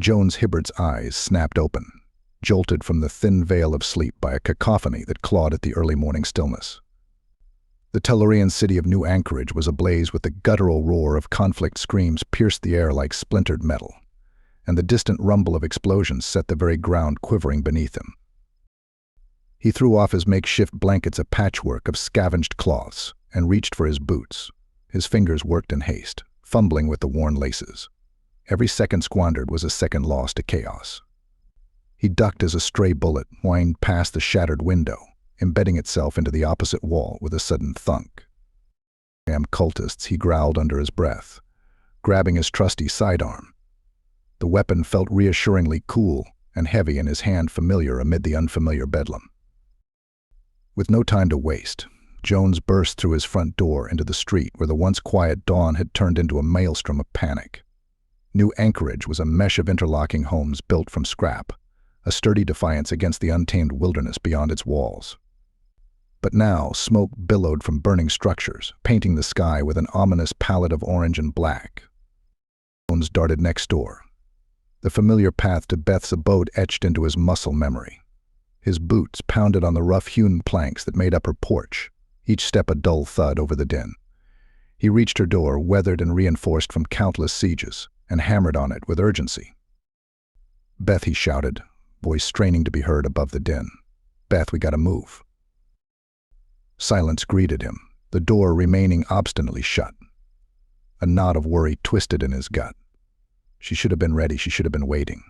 Jones Hibbert's eyes snapped open, jolted from the thin veil of sleep by a cacophony that clawed at the early morning stillness. The Tellurian city of New Anchorage was ablaze with the guttural roar of conflict screams pierced the air like splintered metal, and the distant rumble of explosions set the very ground quivering beneath him. He threw off his makeshift blankets, a patchwork of scavenged cloths, and reached for his boots. His fingers worked in haste, fumbling with the worn laces. Every second squandered was a second lost to chaos. He ducked as a stray bullet whined past the shattered window, embedding itself into the opposite wall with a sudden thunk. "Damn cultists," he growled under his breath, grabbing his trusty sidearm. The weapon felt reassuringly cool and heavy in his hand, familiar amid the unfamiliar bedlam. With no time to waste, Jones burst through his front door into the street where the once quiet dawn had turned into a maelstrom of panic. New Anchorage was a mesh of interlocking homes built from scrap, a sturdy defiance against the untamed wilderness beyond its walls. But now smoke billowed from burning structures, painting the sky with an ominous palette of orange and black. Jones darted next door, the familiar path to Beth's abode etched into his muscle memory. His boots pounded on the rough-hewn planks that made up her porch, each step a dull thud over the din. He reached her door, weathered and reinforced from countless sieges, and hammered on it with urgency. "Beth," he shouted, voice straining to be heard above the din. "Beth, we gotta move." Silence greeted him, the door remaining obstinately shut. A knot of worry twisted in his gut. She should have been ready, she should have been waiting.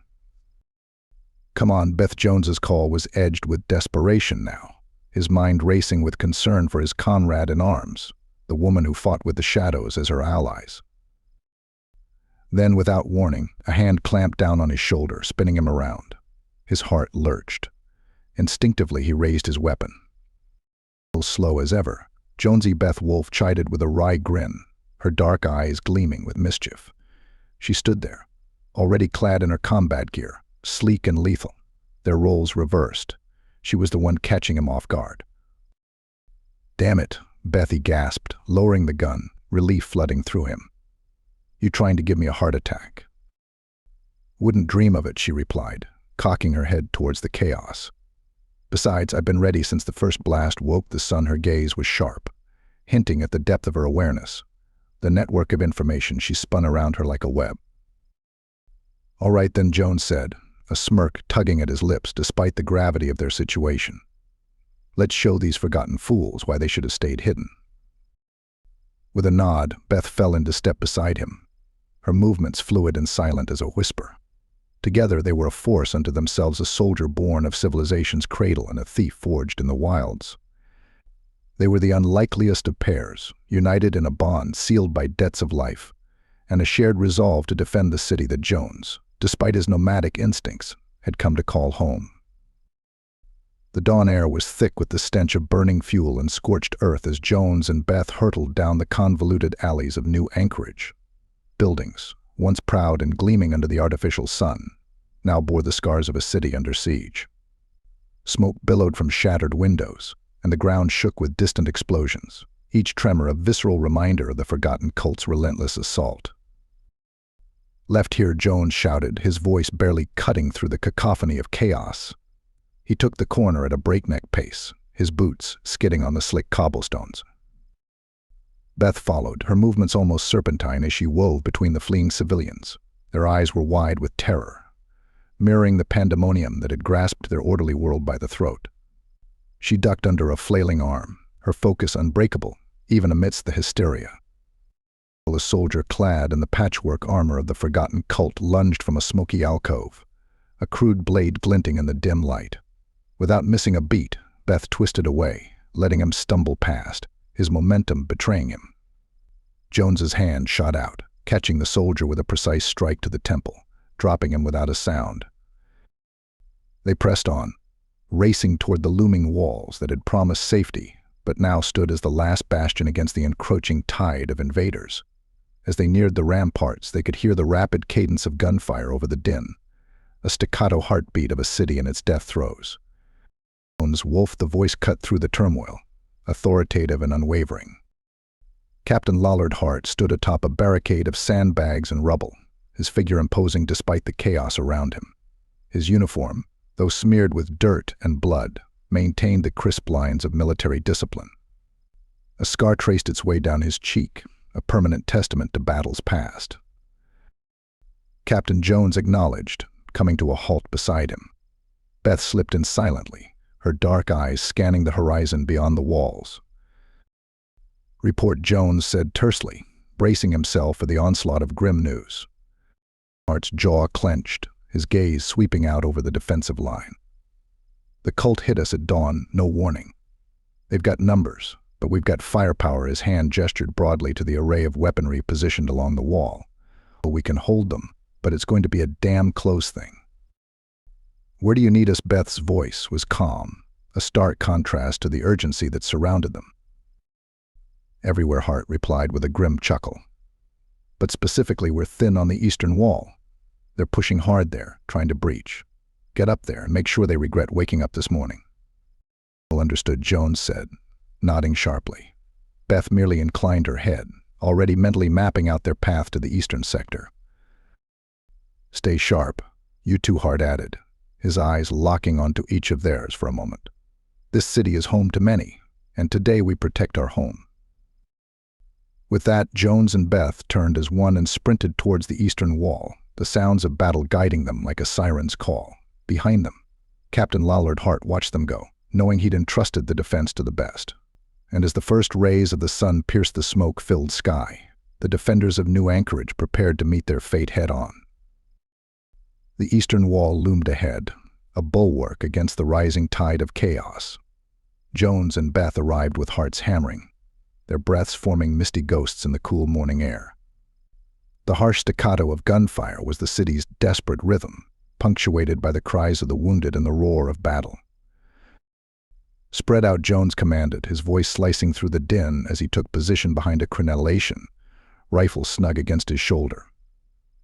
"Come on," Beth Jones's call was edged with desperation now, his mind racing with concern for his comrade in arms, the woman who fought with the shadows as her allies. Then, without warning, a hand clamped down on his shoulder, spinning him around. His heart lurched. Instinctively, he raised his weapon. Slow as ever, Jonesy Beth Wolfe chided with a wry grin, her dark eyes gleaming with mischief. She stood there, already clad in her combat gear, sleek and lethal, their roles reversed. She was the one catching him off guard. "Damn it," Bethy gasped, lowering the gun, relief flooding through him. "You trying to give me a heart attack?" "Wouldn't dream of it," she replied, cocking her head towards the chaos. "Besides, I've been ready since the first blast woke the sun." Her gaze was sharp, hinting at the depth of her awareness, the network of information she spun around her like a web. "All right then," Jones said, a smirk tugging at his lips despite the gravity of their situation. "Let's show these forgotten fools why they should have stayed hidden." With a nod, Beth fell into step beside him, her movements fluid and silent as a whisper. Together they were a force unto themselves, a soldier born of civilization's cradle and a thief forged in the wilds. They were the unlikeliest of pairs, united in a bond sealed by debts of life, and a shared resolve to defend the city that Jones, despite his nomadic instincts, had come to call home. The dawn air was thick with the stench of burning fuel and scorched earth as Jones and Beth hurtled down the convoluted alleys of New Anchorage. Buildings, once proud and gleaming under the artificial sun, now bore the scars of a city under siege. Smoke billowed from shattered windows, and the ground shook with distant explosions, each tremor a visceral reminder of the forgotten cult's relentless assault. "Left here," Jones shouted, his voice barely cutting through the cacophony of chaos. He took the corner at a breakneck pace, his boots skidding on the slick cobblestones. Beth followed, her movements almost serpentine as she wove between the fleeing civilians. Their eyes were wide with terror, mirroring the pandemonium that had grasped their orderly world by the throat. She ducked under a flailing arm, her focus unbreakable, even amidst the hysteria. A soldier clad in the patchwork armor of the forgotten cult lunged from a smoky alcove, a crude blade glinting in the dim light. Without missing a beat, Beth twisted away, letting him stumble past, his momentum betraying him. Jones's hand shot out, catching the soldier with a precise strike to the temple, dropping him without a sound. They pressed on, racing toward the looming walls that had promised safety, but now stood as the last bastion against the encroaching tide of invaders. As they neared the ramparts, they could hear the rapid cadence of gunfire over the din, a staccato heartbeat of a city in its death throes. Jones Wolfe, the voice cut through the turmoil, authoritative and unwavering. Captain Lollard Hart stood atop a barricade of sandbags and rubble, his figure imposing despite the chaos around him. His uniform, though smeared with dirt and blood, maintained the crisp lines of military discipline. A scar traced its way down his cheek, a permanent testament to battles past. Captain Jones acknowledged, coming to a halt beside him. Beth slipped in silently, her dark eyes scanning the horizon beyond the walls. "Report," Jones said tersely, bracing himself for the onslaught of grim news. Art's jaw clenched, his gaze sweeping out over the defensive line. "The cult hit us at dawn, no warning. They've got numbers, but we've got firepower." His hand gestured broadly to the array of weaponry positioned along the wall. "We can hold them, but it's going to be a damn close thing." "Where do you need us?" Beth's voice was calm, a stark contrast to the urgency that surrounded them. "Everywhere," Hart replied with a grim chuckle. "But specifically, we're thin on the eastern wall. They're pushing hard there, trying to breach. Get up there and make sure they regret waking up this morning." "Well understood," Jones said, nodding sharply. Beth merely inclined her head, already mentally mapping out their path to the eastern sector. "Stay sharp," you two, Hart added, his eyes locking onto each of theirs for a moment. "This city is home to many, and today we protect our home." With that, Jones and Beth turned as one and sprinted towards the eastern wall, the sounds of battle guiding them like a siren's call. Behind them, Captain Lollard Hart watched them go, knowing he'd entrusted the defense to the best. And as the first rays of the sun pierced the smoke-filled sky, the defenders of New Anchorage prepared to meet their fate head-on. The eastern wall loomed ahead, a bulwark against the rising tide of chaos. Jones and Beth arrived with hearts hammering, their breaths forming misty ghosts in the cool morning air. The harsh staccato of gunfire was the city's desperate rhythm, punctuated by the cries of the wounded and the roar of battle. "Spread out," Jones commanded, his voice slicing through the din as he took position behind a crenellation, rifle snug against his shoulder.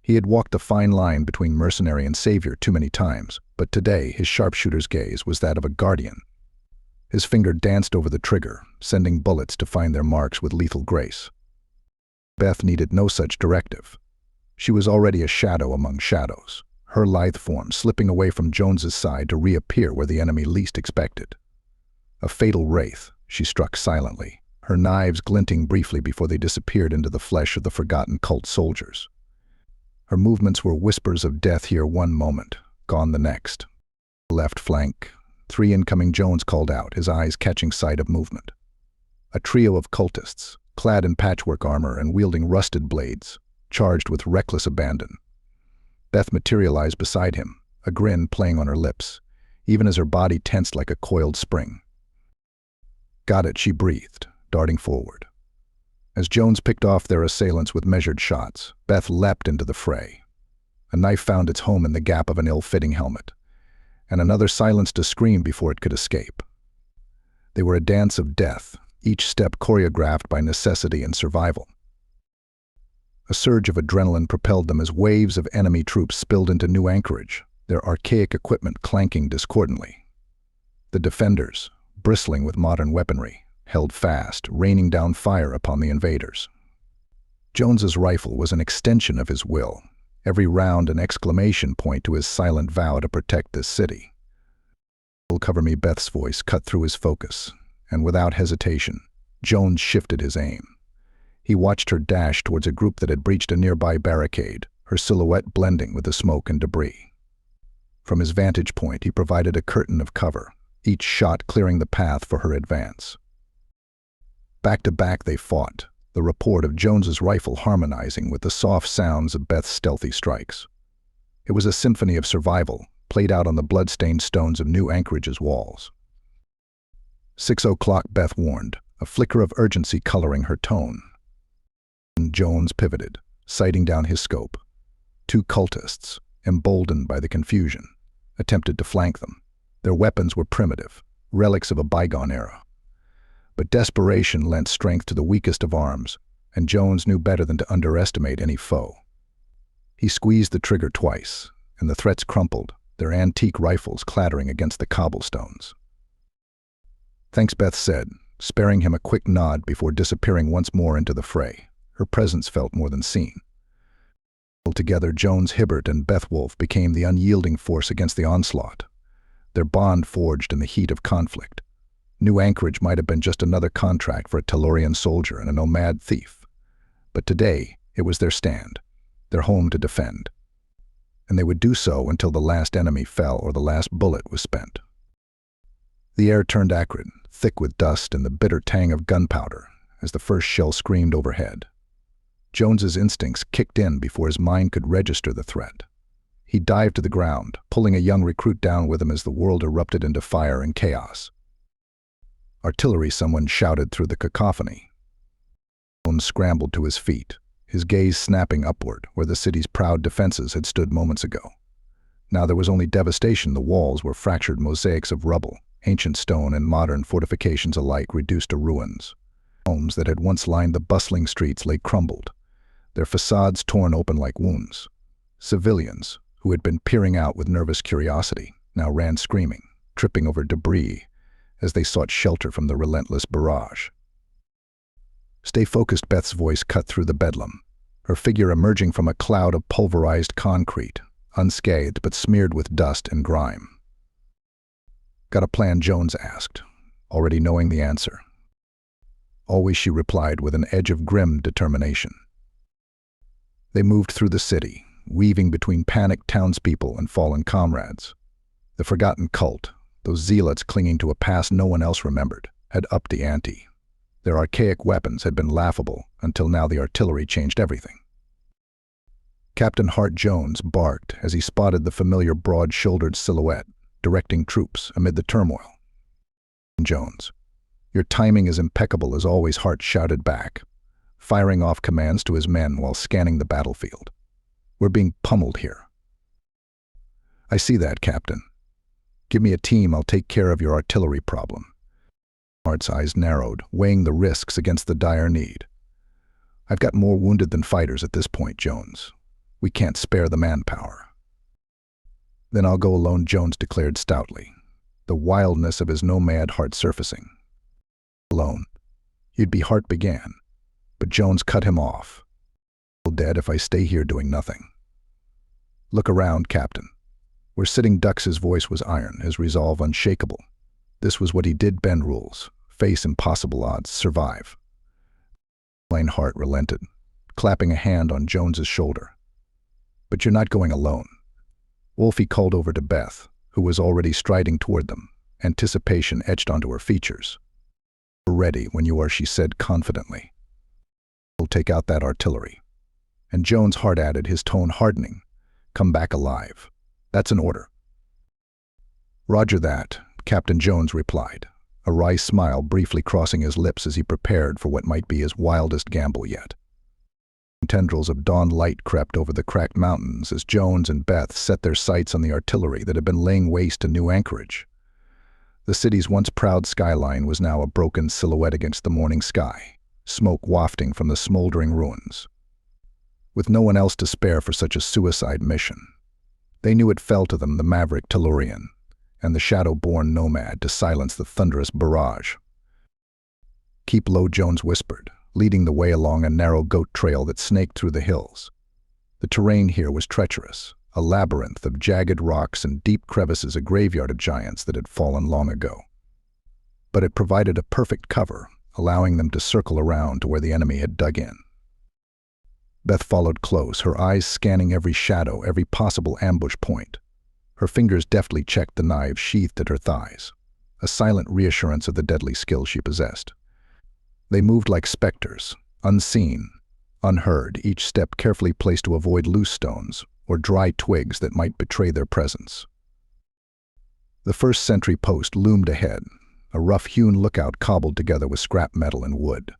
He had walked the fine line between mercenary and savior too many times, but today his sharpshooter's gaze was that of a guardian. His finger danced over the trigger, sending bullets to find their marks with lethal grace. Beth needed no such directive. She was already a shadow among shadows, her lithe form slipping away from Jones's side to reappear where the enemy least expected. A fatal wraith, she struck silently, her knives glinting briefly before they disappeared into the flesh of the forgotten cult soldiers. Her movements were whispers of death here one moment, gone the next. "Left flank." 3 incoming, Jones called out, his eyes catching sight of movement. A trio of cultists, clad in patchwork armor and wielding rusted blades, charged with reckless abandon. Beth materialized beside him, a grin playing on her lips, even as her body tensed like a coiled spring. "Got it," she breathed, darting forward. As Jones picked off their assailants with measured shots, Beth leapt into the fray. A knife found its home in the gap of an ill-fitting helmet, and another silenced a scream before it could escape. They were a dance of death, each step choreographed by necessity and survival. A surge of adrenaline propelled them as waves of enemy troops spilled into New Anchorage, their archaic equipment clanking discordantly. The defenders, bristling with modern weaponry, held fast, raining down fire upon the invaders. Jones's rifle was an extension of his will, every round an exclamation point to his silent vow to protect this city. "Will cover me," Beth's voice cut through his focus, and without hesitation, Jones shifted his aim. He watched her dash towards a group that had breached a nearby barricade, her silhouette blending with the smoke and debris. From his vantage point, he provided a curtain of cover, each shot clearing the path for her advance. Back to back they fought, the report of Jones's rifle harmonizing with the soft sounds of Beth's stealthy strikes. It was a symphony of survival, played out on the blood-stained stones of New Anchorage's walls. 6:00, Beth warned, a flicker of urgency coloring her tone. Jones pivoted, sighting down his scope. 2 cultists, emboldened by the confusion, attempted to flank them. Their weapons were primitive, relics of a bygone era. But desperation lent strength to the weakest of arms, and Jones knew better than to underestimate any foe. He squeezed the trigger twice, and the threats crumpled, their antique rifles clattering against the cobblestones. "Thanks," Beth said, sparing him a quick nod before disappearing once more into the fray. Her presence felt more than seen. Together, Jones, Hibbert, and Bethwolf became the unyielding force against the onslaught. Their bond forged in the heat of conflict. New Anchorage might have been just another contract for a Tellurian soldier and a nomad thief. But today, it was their stand, their home to defend. And they would do so until the last enemy fell or the last bullet was spent. The air turned acrid, thick with dust and the bitter tang of gunpowder, as the first shell screamed overhead. Jones's instincts kicked in before his mind could register the threat. He dived to the ground, pulling a young recruit down with him as the world erupted into fire and chaos. "Artillery!" someone shouted through the cacophony. Jones scrambled to his feet, his gaze snapping upward where the city's proud defenses had stood moments ago. Now there was only devastation. The walls were fractured mosaics of rubble, ancient stone and modern fortifications alike reduced to ruins. Homes that had once lined the bustling streets lay crumbled, their facades torn open like wounds. Civilians, who had been peering out with nervous curiosity, now ran screaming, tripping over debris as they sought shelter from the relentless barrage. "Stay focused," Beth's voice cut through the bedlam, her figure emerging from a cloud of pulverized concrete, unscathed but smeared with dust and grime. "Got a plan?" Jones asked, already knowing the answer. "Always," she replied with an edge of grim determination. They moved through the city, weaving between panicked townspeople and fallen comrades. The forgotten cult, those zealots clinging to a past no one else remembered, had upped the ante. Their archaic weapons had been laughable until now the artillery changed everything. Captain Hart Jones barked as he spotted the familiar broad-shouldered silhouette, directing troops amid the turmoil. "Jones, your timing is impeccable as always," Hart shouted back, firing off commands to his men while scanning the battlefield. "We're being pummeled here." "I see that, Captain. Give me a team, I'll take care of your artillery problem." Hart's eyes narrowed, weighing the risks against the dire need. "I've got more wounded than fighters at this point, Jones. We can't spare the manpower." "Then I'll go alone," Jones declared stoutly, the wildness of his nomad heart surfacing. "Alone? You'd be," Hart began, but Jones cut him off. "I'll be dead if I stay here doing nothing." "Look around, Captain. We're sitting ducks." His voice was iron, his resolve unshakable. This was what he did: bend rules, face impossible odds, survive. Plain Hart relented, clapping a hand on Jones's shoulder. "But you're not going alone." Wolfie called over to Beth, who was already striding toward them, anticipation etched onto her features. "We're ready when you are," she said confidently. "We'll take out that artillery." And Jones, Hart added, his tone hardening, "Come back alive. That's an order." "Roger that," Captain Jones replied, a wry smile briefly crossing his lips as he prepared for what might be his wildest gamble yet. Tendrils of dawn light crept over the cracked mountains as Jones and Beth set their sights on the artillery that had been laying waste to New Anchorage. The city's once proud skyline was now a broken silhouette against the morning sky, smoke wafting from the smoldering ruins. With no one else to spare for such a suicide mission, they knew it fell to them, the maverick Tellurian, and the shadow-born nomad, to silence the thunderous barrage. "Keep low," Jones whispered, leading the way along a narrow goat trail that snaked through the hills. The terrain here was treacherous, a labyrinth of jagged rocks and deep crevices, a graveyard of giants that had fallen long ago. But it provided a perfect cover, allowing them to circle around to where the enemy had dug in. Beth followed close, her eyes scanning every shadow, every possible ambush point. Her fingers deftly checked the knives sheathed at her thighs, a silent reassurance of the deadly skill she possessed. They moved like specters, unseen, unheard, each step carefully placed to avoid loose stones or dry twigs that might betray their presence. The first sentry post loomed ahead, a rough-hewn lookout cobbled together with scrap metal and wood.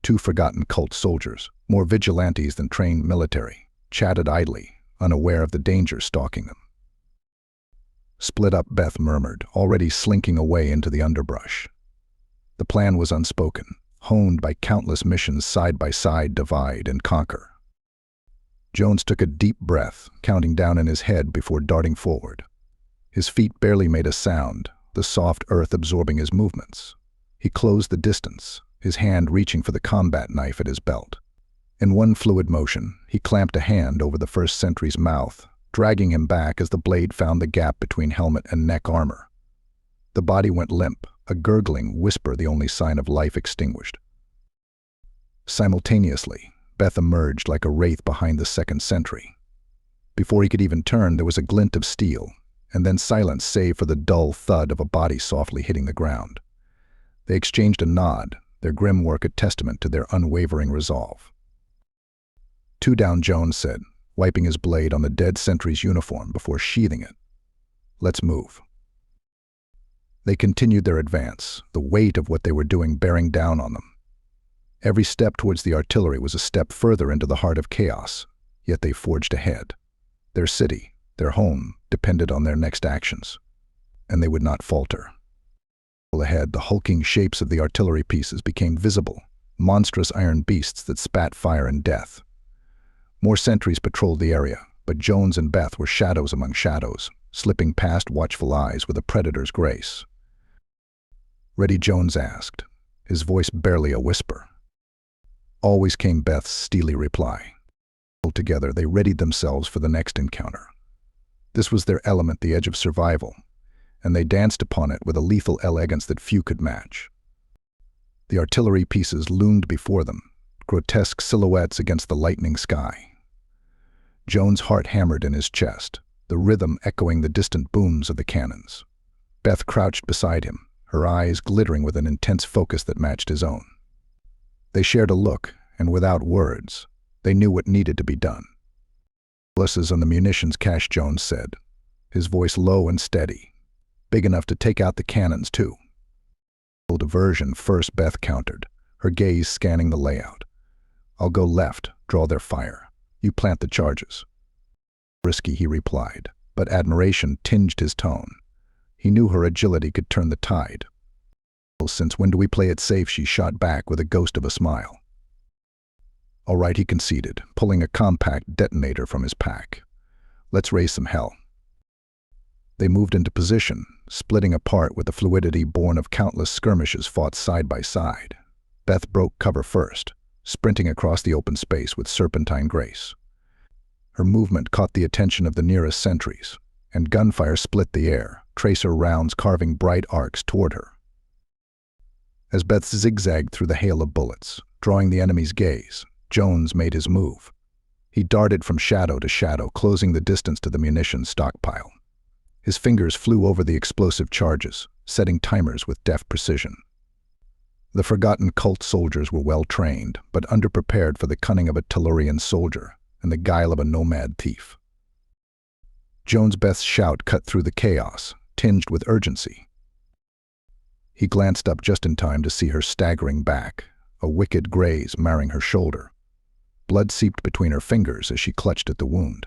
Two forgotten cult soldiers, more vigilantes than trained military, chatted idly, unaware of the danger stalking them. "Split up," Beth murmured, already slinking away into the underbrush. The plan was unspoken, honed by countless missions side by side, divide and conquer. Jones took a deep breath, counting down in his head before darting forward. His feet barely made a sound, the soft earth absorbing his movements. He closed the distance, his hand reaching for the combat knife at his belt. In one fluid motion, he clamped a hand over the first sentry's mouth, dragging him back as the blade found the gap between helmet and neck armor. The body went limp, a gurgling whisper the only sign of life extinguished. Simultaneously, Beth emerged like a wraith behind the second sentry. Before he could even turn, there was a glint of steel, and then silence save for the dull thud of a body softly hitting the ground. They exchanged a nod, their grim work a testament to their unwavering resolve. "Two down," Jones said, wiping his blade on the dead sentry's uniform before sheathing it. "Let's move." They continued their advance, the weight of what they were doing bearing down on them. Every step towards the artillery was a step further into the heart of chaos, yet they forged ahead. Their city, their home, depended on their next actions, and they would not falter. Ahead, the hulking shapes of the artillery pieces became visible, monstrous iron beasts that spat fire and death. More sentries patrolled the area, but Jones and Beth were shadows among shadows, slipping past watchful eyes with a predator's grace. "Ready?" Jones asked, his voice barely a whisper. Always came Beth's steely reply. Together, they readied themselves for the next encounter. This was their element, the edge of survival, and they danced upon it with a lethal elegance that few could match. The artillery pieces loomed before them, grotesque silhouettes against the lightening sky. Jones' heart hammered in his chest, the rhythm echoing the distant booms of the cannons. Beth crouched beside him, her eyes glittering with an intense focus that matched his own. They shared a look, and without words, they knew what needed to be done. "Bullets on the munitions cache," Jones said, his voice low and steady. "Big enough to take out the cannons, too." "Diversion first," Beth countered, her gaze scanning the layout. "I'll go left, draw their fire. You plant the charges." "Risky," he replied, but admiration tinged his tone. He knew her agility could turn the tide. "Since when do we play it safe?" she shot back with a ghost of a smile. "All right," he conceded, pulling a compact detonator from his pack. "Let's raise some hell." They moved into position, splitting apart with the fluidity born of countless skirmishes fought side by side. Beth broke cover first, sprinting across the open space with serpentine grace. Her movement caught the attention of the nearest sentries, and gunfire split the air, tracer rounds carving bright arcs toward her. As Beth zigzagged through the hail of bullets, drawing the enemy's gaze, Jones made his move. He darted from shadow to shadow, closing the distance to the munitions stockpile. His fingers flew over the explosive charges, setting timers with deft precision. The forgotten cult soldiers were well trained, but underprepared for the cunning of a Tellurian soldier and the guile of a nomad thief. Beth's shout cut through the chaos, tinged with urgency. He glanced up just in time to see her staggering back, a wicked graze marring her shoulder. Blood seeped between her fingers as she clutched at the wound,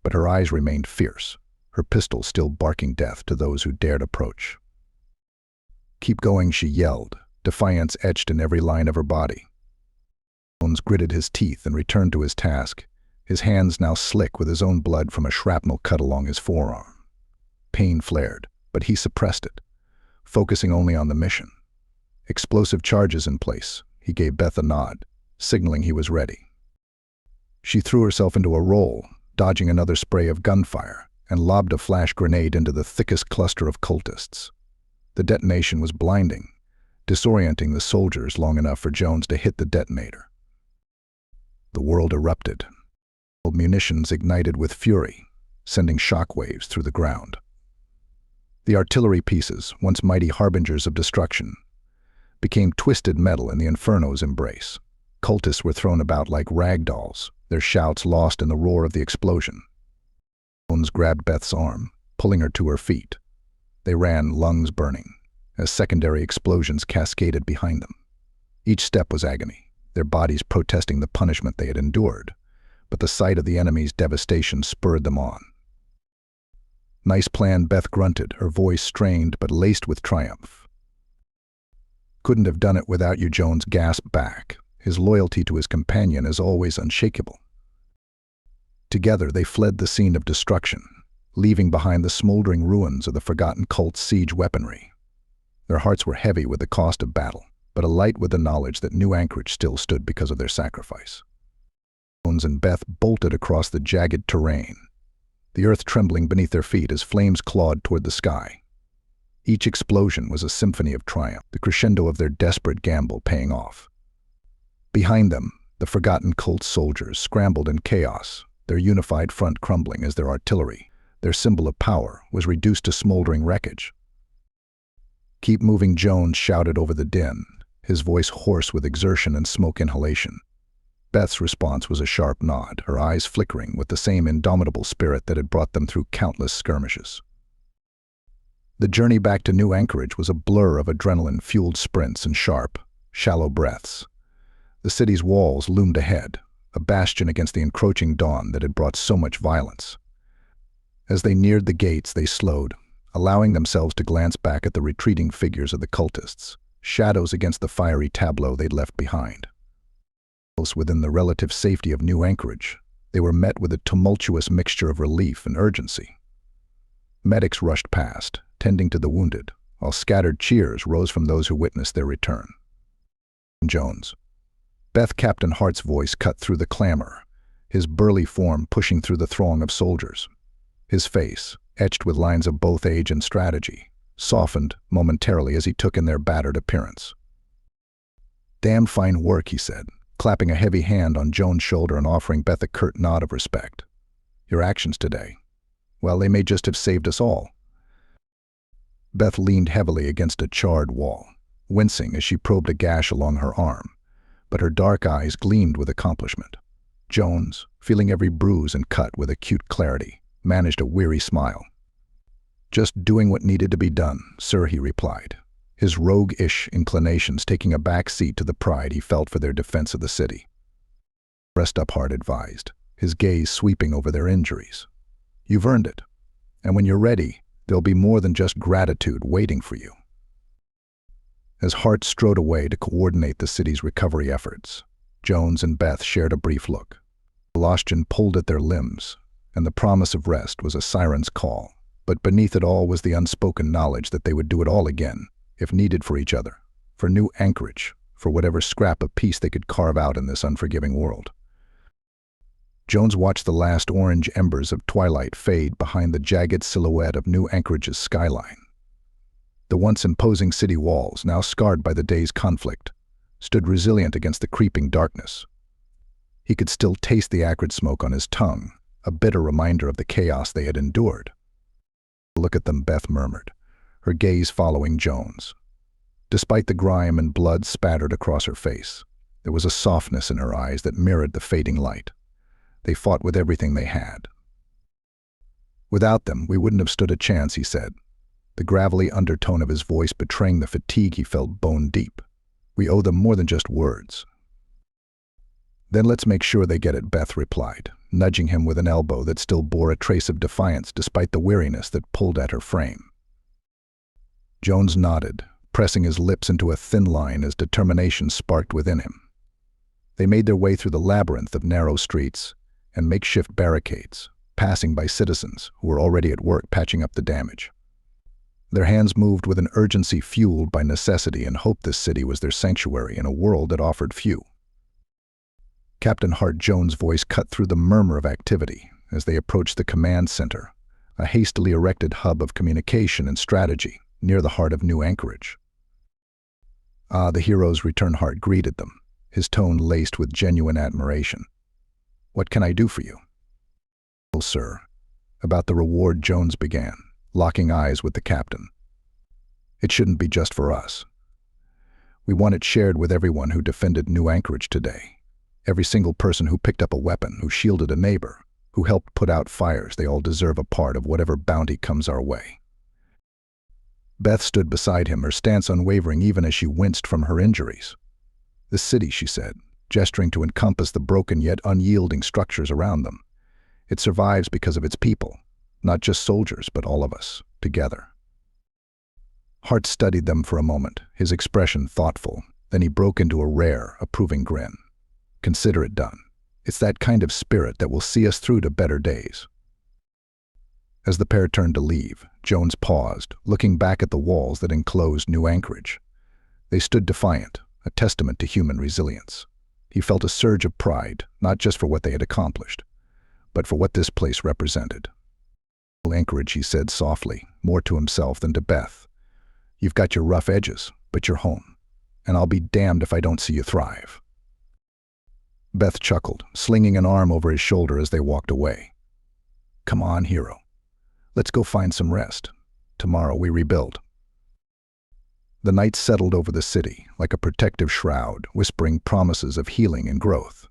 but her eyes remained fierce, her pistol still barking death to those who dared approach. "Keep going," she yelled, defiance etched in every line of her body. Jones gritted his teeth and returned to his task, his hands now slick with his own blood from a shrapnel cut along his forearm. Pain flared, but he suppressed it, focusing only on the mission. Explosive charges in place, he gave Beth a nod, signaling he was ready. She threw herself into a roll, dodging another spray of gunfire, and lobbed a flash grenade into the thickest cluster of cultists. The detonation was blinding, disorienting the soldiers long enough for Jones to hit the detonator. The world erupted. Munitions ignited with fury, sending shockwaves through the ground. The artillery pieces, once mighty harbingers of destruction, became twisted metal in the inferno's embrace. Cultists were thrown about like rag dolls, their shouts lost in the roar of the explosion. Jones grabbed Beth's arm, pulling her to her feet. They ran, lungs burning, as secondary explosions cascaded behind them. Each step was agony, their bodies protesting the punishment they had endured, but the sight of the enemy's devastation spurred them on. "Nice plan," Beth grunted, her voice strained but laced with triumph. "Couldn't have done it without you," Jones gasped back, his loyalty to his companion as always unshakable. Together they fled the scene of destruction, leaving behind the smoldering ruins of the forgotten cult's siege weaponry. Their hearts were heavy with the cost of battle, but alight with the knowledge that New Anchorage still stood because of their sacrifice. Jones and Beth bolted across the jagged terrain, the earth trembling beneath their feet as flames clawed toward the sky. Each explosion was a symphony of triumph, the crescendo of their desperate gamble paying off. Behind them, the forgotten cult soldiers scrambled in chaos, their unified front crumbling as their artillery, their symbol of power, was reduced to smoldering wreckage. "Keep moving," Jones shouted over the din, his voice hoarse with exertion and smoke inhalation. Beth's response was a sharp nod, her eyes flickering with the same indomitable spirit that had brought them through countless skirmishes. The journey back to New Anchorage was a blur of adrenaline-fueled sprints and sharp, shallow breaths. The city's walls loomed ahead, a bastion against the encroaching dawn that had brought so much violence. As they neared the gates, they slowed, allowing themselves to glance back at the retreating figures of the cultists, shadows against the fiery tableau they'd left behind. Within the relative safety of New Anchorage, they were met with a tumultuous mixture of relief and urgency. Medics rushed past, tending to the wounded, while scattered cheers rose from those who witnessed their return. Jones. Beth Captain Hart's voice cut through the clamor, his burly form pushing through the throng of soldiers. His face, etched with lines of both age and strategy, softened momentarily as he took in their battered appearance. "Damn fine work," he said, clapping a heavy hand on Jones' shoulder and offering Beth a curt nod of respect. "Your actions today, well, they may just have saved us all." Beth leaned heavily against a charred wall, wincing as she probed a gash along her arm, but her dark eyes gleamed with accomplishment. Jones, feeling every bruise and cut with acute clarity, managed a weary smile. "Just doing what needed to be done, sir," he replied, his rogue-ish inclinations taking a back seat to the pride he felt for their defense of the city. "Rest up," Hart advised, his gaze sweeping over their injuries. "You've earned it, and when you're ready, there'll be more than just gratitude waiting for you." As Hart strode away to coordinate the city's recovery efforts, Jones and Beth shared a brief look. Exhaustion pulled at their limbs, and the promise of rest was a siren's call, but beneath it all was the unspoken knowledge that they would do it all again, if needed, for each other, for New Anchorage, for whatever scrap of peace they could carve out in this unforgiving world. Jones watched the last orange embers of twilight fade behind the jagged silhouette of New Anchorage's skyline. The once imposing city walls, now scarred by the day's conflict, stood resilient against the creeping darkness. He could still taste the acrid smoke on his tongue, a bitter reminder of the chaos they had endured. "Look at them," Beth murmured, her gaze following Jones. Despite the grime and blood spattered across her face, there was a softness in her eyes that mirrored the fading light. They fought with everything they had. "Without them, we wouldn't have stood a chance," he said, the gravelly undertone of his voice betraying the fatigue he felt bone deep. "We owe them more than just words." "Then let's make sure they get it," Beth replied, nudging him with an elbow that still bore a trace of defiance despite the weariness that pulled at her frame. Jones nodded, pressing his lips into a thin line as determination sparked within him. They made their way through the labyrinth of narrow streets and makeshift barricades, passing by citizens who were already at work patching up the damage. Their hands moved with an urgency fueled by necessity and hope this city was their sanctuary in a world that offered few. Captain Hart Jones' voice cut through the murmur of activity as they approached the command center, a hastily erected hub of communication and strategy near the heart of New Anchorage. "Ah, the heroes return," Hart greeted them, his tone laced with genuine admiration. "What can I do for you?" "Well, sir, about the reward," Jones began, locking eyes with the captain. "It shouldn't be just for us. We want it shared with everyone who defended New Anchorage today. Every single person who picked up a weapon, who shielded a neighbor, who helped put out fires, they all deserve a part of whatever bounty comes our way." Beth stood beside him, her stance unwavering even as she winced from her injuries. "The city," she said, gesturing to encompass the broken yet unyielding structures around them. "It survives because of its people, not just soldiers, but all of us, together." Hart studied them for a moment, his expression thoughtful. Then he broke into a rare, approving grin. "Consider it done. It's that kind of spirit that will see us through to better days." As the pair turned to leave, Jones paused, looking back at the walls that enclosed New Anchorage. They stood defiant, a testament to human resilience. He felt a surge of pride, not just for what they had accomplished, but for what this place represented. Anchorage, he said softly, more to himself than to Beth. You've got your rough edges, but you're home, and I'll be damned if I don't see you thrive. Beth chuckled, slinging an arm over his shoulder as they walked away. Come on, hero. Let's go find some rest. Tomorrow we rebuild. The night settled over the city like a protective shroud, whispering promises of healing and growth.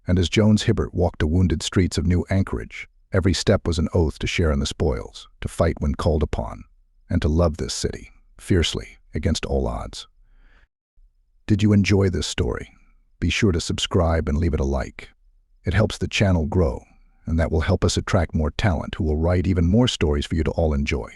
And as Jones Hibbert walked the wounded streets of New Anchorage, every step was an oath to share in the spoils, to fight when called upon, and to love this city, fiercely, against all odds. Did you enjoy this story? Be sure to subscribe and leave it a like. It helps the channel grow, and that will help us attract more talent who will write even more stories for you to all enjoy.